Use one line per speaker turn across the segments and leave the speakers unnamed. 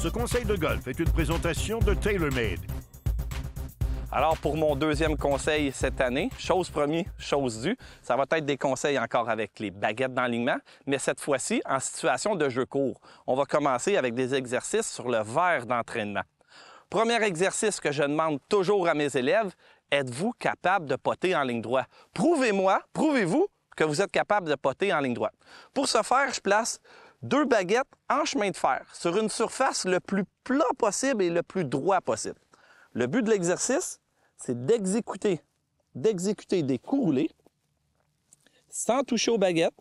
Ce conseil de golf est une présentation de TaylorMade.
Alors, pour mon deuxième conseil cette année, chose promise, chose due, ça va être des conseils encore avec les baguettes d'enlignement, mais cette fois-ci en situation de jeu court. On va commencer avec des exercices sur le verre d'entraînement. Premier exercice que je demande toujours à mes élèves, êtes-vous capable de potter en ligne droite? Prouvez-vous que vous êtes capable de potter en ligne droite. Pour ce faire, je place 2 baguettes en chemin de fer sur une surface le plus plat possible et le plus droit possible. Le but de l'exercice, c'est d'exécuter des coups roulés sans toucher aux baguettes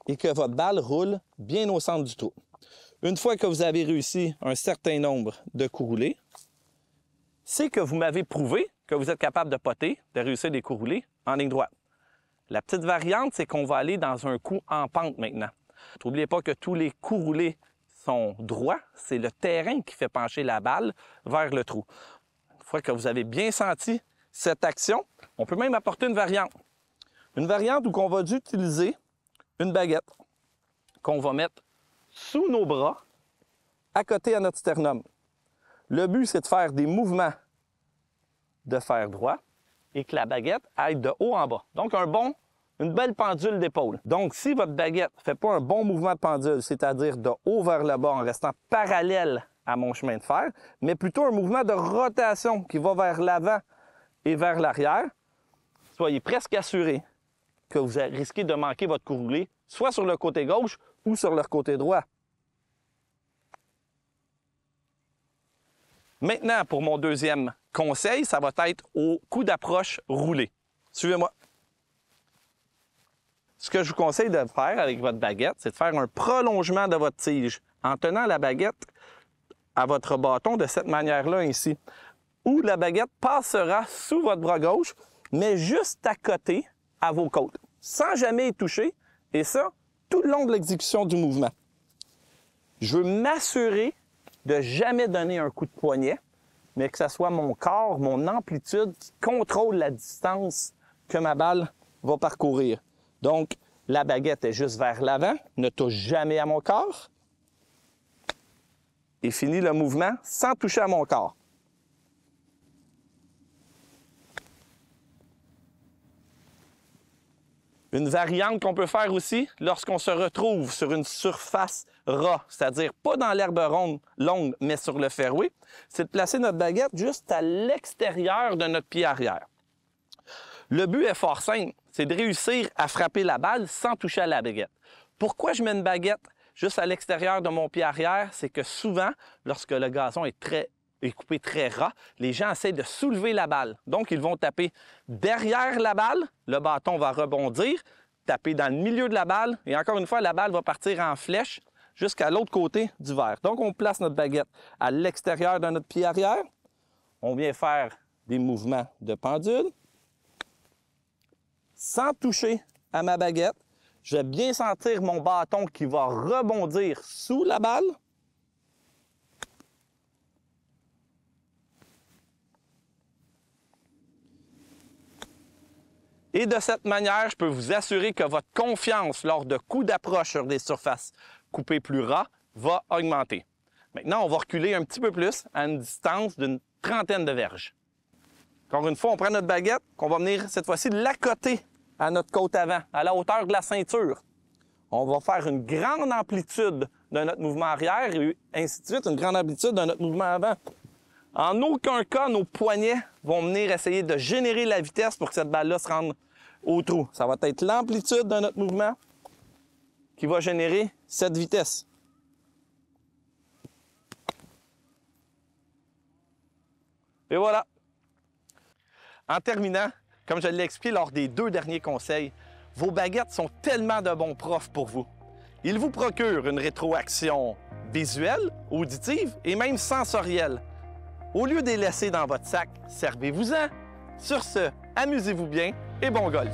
et que votre balle roule bien au centre du trou. Une fois que vous avez réussi un certain nombre de coups roulés, c'est que vous m'avez prouvé que vous êtes capable de potter, de réussir des coups roulés en ligne droite. La petite variante, c'est qu'on va aller dans un coup en pente maintenant. N'oubliez pas que tous les coups roulés sont droits, c'est le terrain qui fait pencher la balle vers le trou. Une fois que vous avez bien senti cette action, on peut même apporter une variante. Une variante où on va utiliser une baguette qu'on va mettre sous nos bras, à côté à notre sternum. Le but, c'est de faire des mouvements de fer droit et que la baguette aille de haut en bas. Donc, une belle pendule d'épaule. Donc, si votre baguette ne fait pas un bon mouvement de pendule, c'est-à-dire de haut vers le bas en restant parallèle à mon chemin de fer, mais plutôt un mouvement de rotation qui va vers l'avant et vers l'arrière, soyez presque assuré que vous risquez de manquer votre coup roulé, soit sur le côté gauche ou sur le côté droit. Maintenant, pour mon deuxième conseil, ça va être au coup d'approche roulé. Suivez-moi. Ce que je vous conseille de faire avec votre baguette, c'est de faire un prolongement de votre tige en tenant la baguette à votre bâton de cette manière-là ici, où la baguette passera sous votre bras gauche, mais juste à côté à vos côtes, sans jamais y toucher, et ça, tout le long de l'exécution du mouvement. Je veux m'assurer de jamais donner un coup de poignet, mais que ce soit mon corps, mon amplitude qui contrôle la distance que ma balle va parcourir. Donc, la baguette est juste vers l'avant, ne touche jamais à mon corps. Et finis le mouvement sans toucher à mon corps. Une variante qu'on peut faire aussi lorsqu'on se retrouve sur une surface ras, c'est-à-dire pas dans l'herbe ronde longue, mais sur le fairway, c'est de placer notre baguette juste à l'extérieur de notre pied arrière. Le but est fort simple, c'est de réussir à frapper la balle sans toucher à la baguette. Pourquoi je mets une baguette juste à l'extérieur de mon pied arrière? C'est que souvent, lorsque le gazon est coupé très ras, les gens essaient de soulever la balle. Donc, ils vont taper derrière la balle, le bâton va rebondir, taper dans le milieu de la balle, et encore une fois, la balle va partir en flèche jusqu'à l'autre côté du verre. Donc, on place notre baguette à l'extérieur de notre pied arrière. On vient faire des mouvements de pendule. Sans toucher à ma baguette, je vais bien sentir mon bâton qui va rebondir sous la balle. Et de cette manière, je peux vous assurer que votre confiance lors de coups d'approche sur des surfaces coupées plus ras va augmenter. Maintenant, on va reculer un petit peu plus à une distance d'une trentaine de verges. Encore une fois, on prend notre baguette, qu'on va venir cette fois-ci l'accoter à notre côte avant, à la hauteur de la ceinture. On va faire une grande amplitude de notre mouvement arrière et ainsi de suite, une grande amplitude de notre mouvement avant. En aucun cas, nos poignets vont venir essayer de générer la vitesse pour que cette balle-là se rende au trou. Ça va être l'amplitude de notre mouvement qui va générer cette vitesse. Et voilà. En terminant, comme je l'ai expliqué lors des 2 derniers conseils, vos baguettes sont tellement de bons profs pour vous. Ils vous procurent une rétroaction visuelle, auditive et même sensorielle. Au lieu de les laisser dans votre sac, servez-vous-en. Sur ce, amusez-vous bien et bon golf!